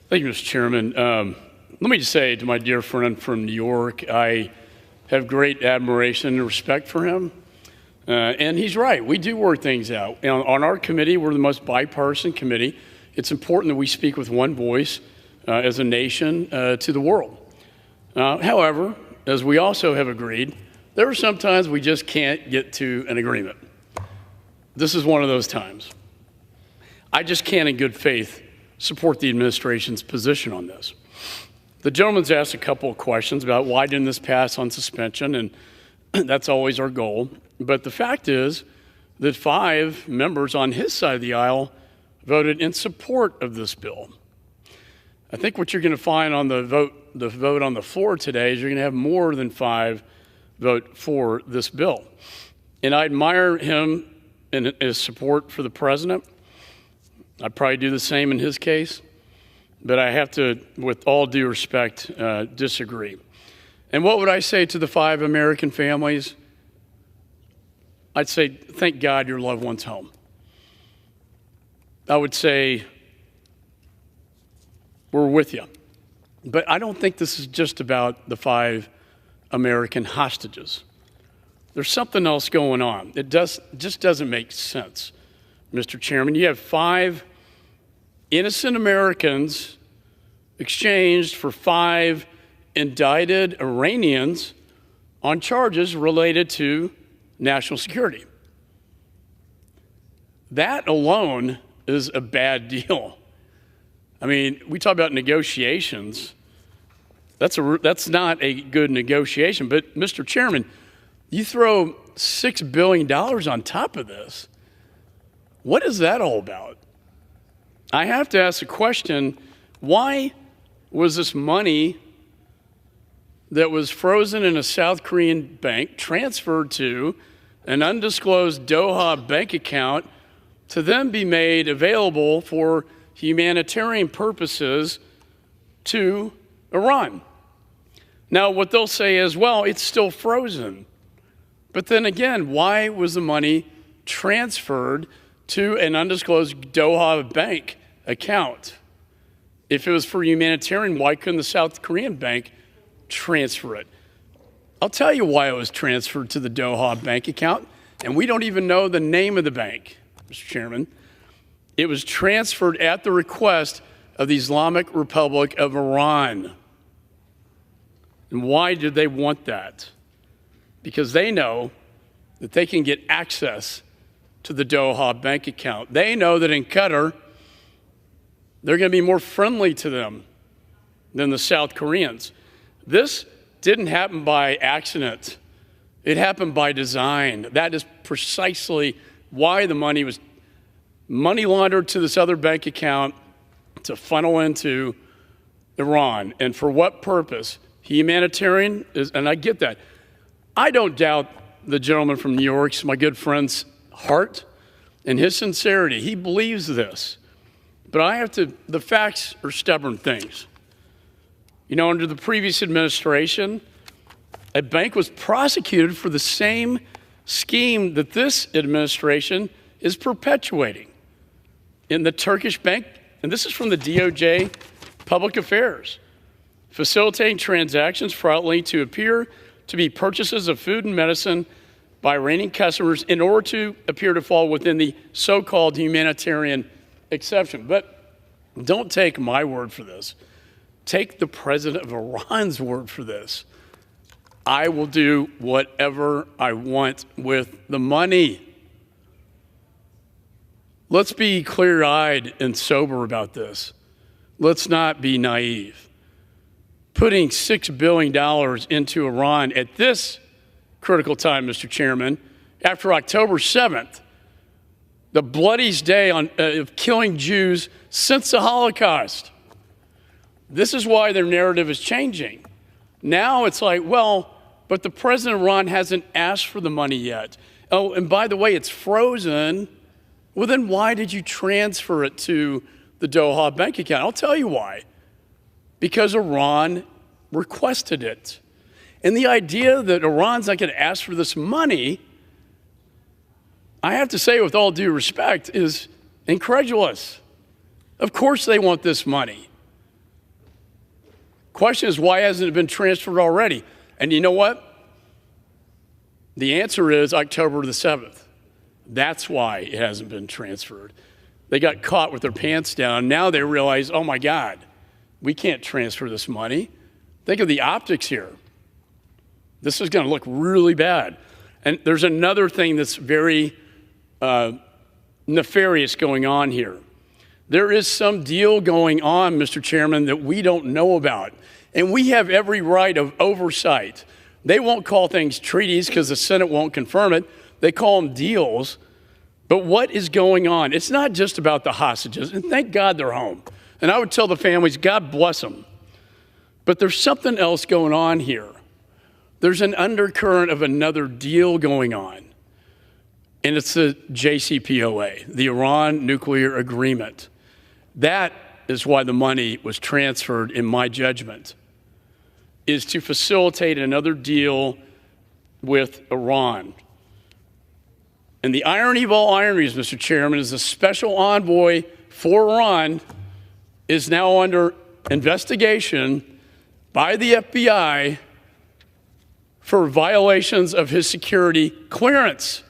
Thank you, Mr. Chairman. Let me just say to my dear friend from New York, I have great admiration and respect for him. And he's right. We do work things out. On our committee, we're the most bipartisan committee. It's important that we speak with one voice as a nation to the world. However, as we also have agreed, there are some times we just can't get to an agreement. This is one of those times. I just can't in good faith support the administration's position on this. The gentleman's asked a couple of questions about why didn't this pass on suspension, and that's always our goal. But the fact is that 5 members on his side of the aisle voted in support of this bill. I think what you're going to find on the vote on the floor today is you're going to have more than 5 vote for this bill. And I admire him and his support for the president. I'd probably do the same in his case, but I have to, with all due respect, disagree. And what would I say to the 5 American families? I'd say, thank God your loved one's home. I would say, we're with you. But I don't think this is just about the 5 American hostages. There's something else going on. It just doesn't make sense. Mr. Chairman, you have 5 innocent Americans exchanged for 5 indicted Iranians on charges related to national security. That alone is a bad deal. I mean, we talk about negotiations. That's not a good negotiation. But, Mr. Chairman, you throw $6 billion on top of this. What is that all about? I have to ask the question, why was this money that was frozen in a South Korean bank transferred to an undisclosed Doha bank account to then be made available for humanitarian purposes to Iran? Now, what they'll say is, well, it's still frozen. But then again, why was the money transferred to an undisclosed Doha bank account? If it was for humanitarian, why couldn't the South Korean bank transfer it? I'll tell you why it was transferred to the Doha bank account, and we don't even know the name of the bank, Mr. Chairman. It was transferred at the request of the Islamic Republic of Iran. And why did they want that? Because they know that they can get access to the Doha bank account. They know that in Qatar, they're going to be more friendly to them than the South Koreans. This didn't happen by accident. It happened by design. That is precisely why the money was money laundered to this other bank account to funnel into Iran. And for what purpose? Humanitarian, and I get that. I don't doubt the gentleman from New York's, my good friend's heart and his sincerity. He believes this. But the facts are stubborn things. You know, under the previous administration, a bank was prosecuted for the same scheme that this administration is perpetuating in the Turkish bank, and this is from the DOJ Public Affairs, facilitating transactions fraudulently to appear to be purchases of food and medicine by Iranian customers in order to appear to fall within the so-called humanitarian exception. But don't take my word for this. Take the president of Iran's word for this. I will do whatever I want with the money. Let's be clear-eyed and sober about this. Let's not be naive. Putting $6 billion into Iran at this critical time, Mr. Chairman, after October 7th, the bloodiest day of killing Jews since the Holocaust. This is why their narrative is changing. Now it's like, well, but the president of Iran hasn't asked for the money yet. Oh, and by the way, it's frozen. Well, then why did you transfer it to the Doha bank account? I'll tell you why. Because Iran requested it. And the idea that Iran's not going to ask for this money, I have to say with all due respect, is incredulous. Of course they want this money. Question is, why hasn't it been transferred already? And you know what? The answer is October the 7th. That's why it hasn't been transferred. They got caught with their pants down. Now they realize, oh my God, we can't transfer this money. Think of the optics here. This is going to look really bad. And there's another thing that's very nefarious going on here. There is some deal going on, Mr. Chairman, that we don't know about. And we have every right of oversight. They won't call things treaties because the Senate won't confirm it. They call them deals. But what is going on? It's not just about the hostages. And thank God they're home. And I would tell the families, God bless them. But there's something else going on here. There's an undercurrent of another deal going on. And it's the JCPOA, the Iran nuclear agreement. That is why the money was transferred, in my judgment, is to facilitate another deal with Iran. And the irony of all ironies, Mr. Chairman, is the special envoy for Iran is now under investigation by the FBI for violations of his security clearance.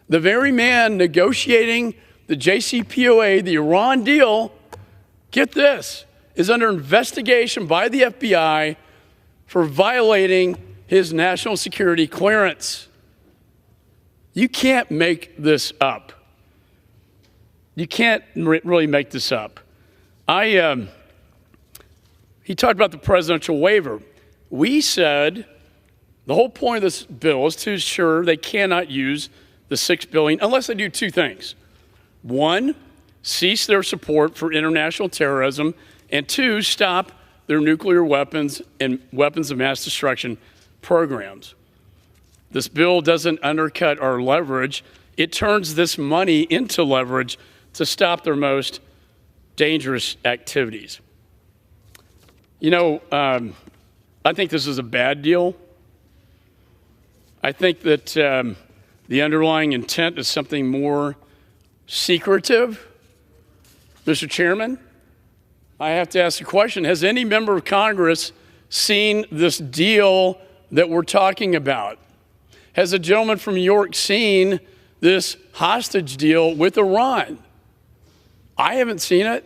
The very man negotiating the JCPOA, the Iran deal, get this, is under investigation by the FBI for violating his national security clearance. You can't make this up. You can't really make this up. He talked about the presidential waiver. We said the whole point of this bill is to ensure they cannot use the $6 billion unless they do two things. One, cease their support for international terrorism, and two, stop their nuclear weapons and weapons of mass destruction programs. This bill doesn't undercut our leverage. It turns this money into leverage to stop their most dangerous activities. You know, I think this is a bad deal. I think that the underlying intent is something more secretive. Mr. Chairman, I have to ask the question, has any member of Congress seen this deal that we're talking about? Has a gentleman from New York seen this hostage deal with Iran? I haven't seen it.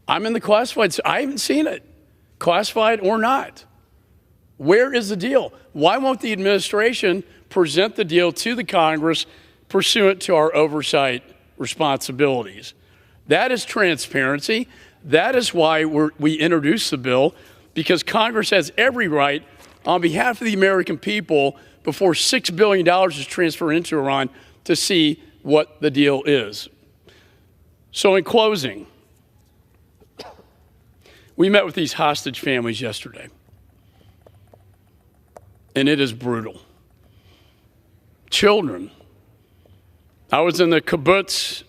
I'm in the classified. I haven't seen it, classified or not. Where is the deal? Why won't the administration present the deal to the Congress pursuant to our oversight responsibilities? That is transparency. That is why we introduced the bill, because Congress has every right on behalf of the American people before $6 billion is transferred into Iran to see what the deal is. So in closing, we met with these hostage families yesterday, and it is brutal. Children. I was in the kibbutz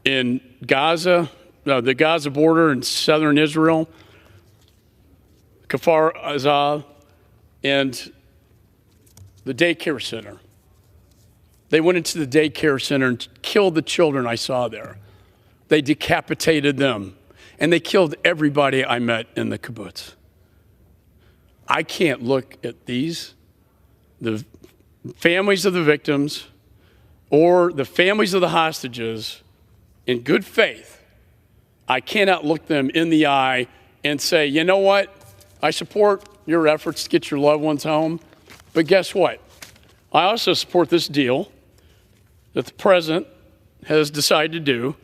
in Gaza, the Gaza border in southern Israel, Kfar Aza, and the daycare center. They went into the daycare center and killed the children I saw there. They decapitated them, and they killed everybody I met in the kibbutz. I can't look at these, the families of the victims or the families of the hostages, in good faith. I cannot look them in the eye and say, you know what? I support your efforts to get your loved ones home, but guess what? I also support this deal that the president has decided to do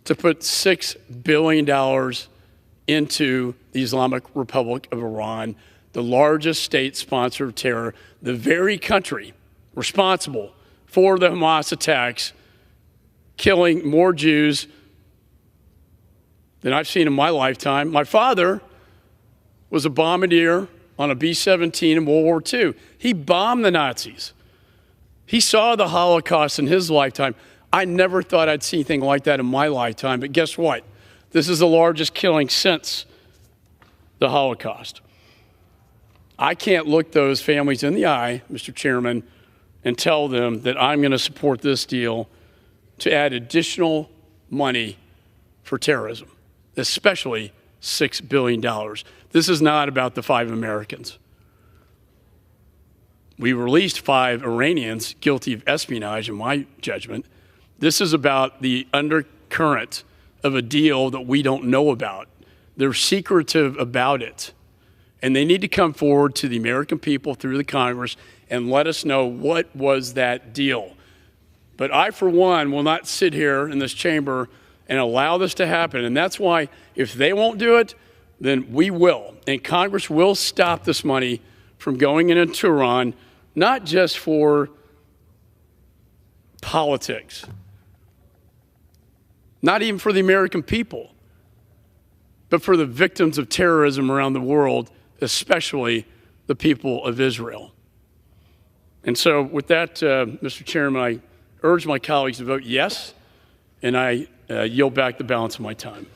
to put $6 billion into the Islamic Republic of Iran, the largest state sponsor of terror, the very country responsible for the Hamas attacks, killing more Jews than I've seen in my lifetime. My father was a bombardier on a B-17 in World War II. He bombed the Nazis. He saw the Holocaust in his lifetime. I never thought I'd see anything like that in my lifetime, but guess what? This is the largest killing since the Holocaust. I can't look those families in the eye, Mr. Chairman, and tell them that I'm going to support this deal to add additional money for terrorism, especially $6 billion. This is not about the 5 Americans. We released 5 Iranians guilty of espionage, in my judgment. This is about the undercurrent of a deal that we don't know about. They're secretive about it. And they need to come forward to the American people through the Congress and let us know what was that deal. But I, for one, will not sit here in this chamber and allow this to happen. And that's why if they won't do it, then we will. And Congress will stop this money from going into Iran, not just for politics, not even for the American people, but for the victims of terrorism around the world, especially the people of Israel. And so with that, Mr. Chairman, I urge my colleagues to vote yes, and I yield back the balance of my time.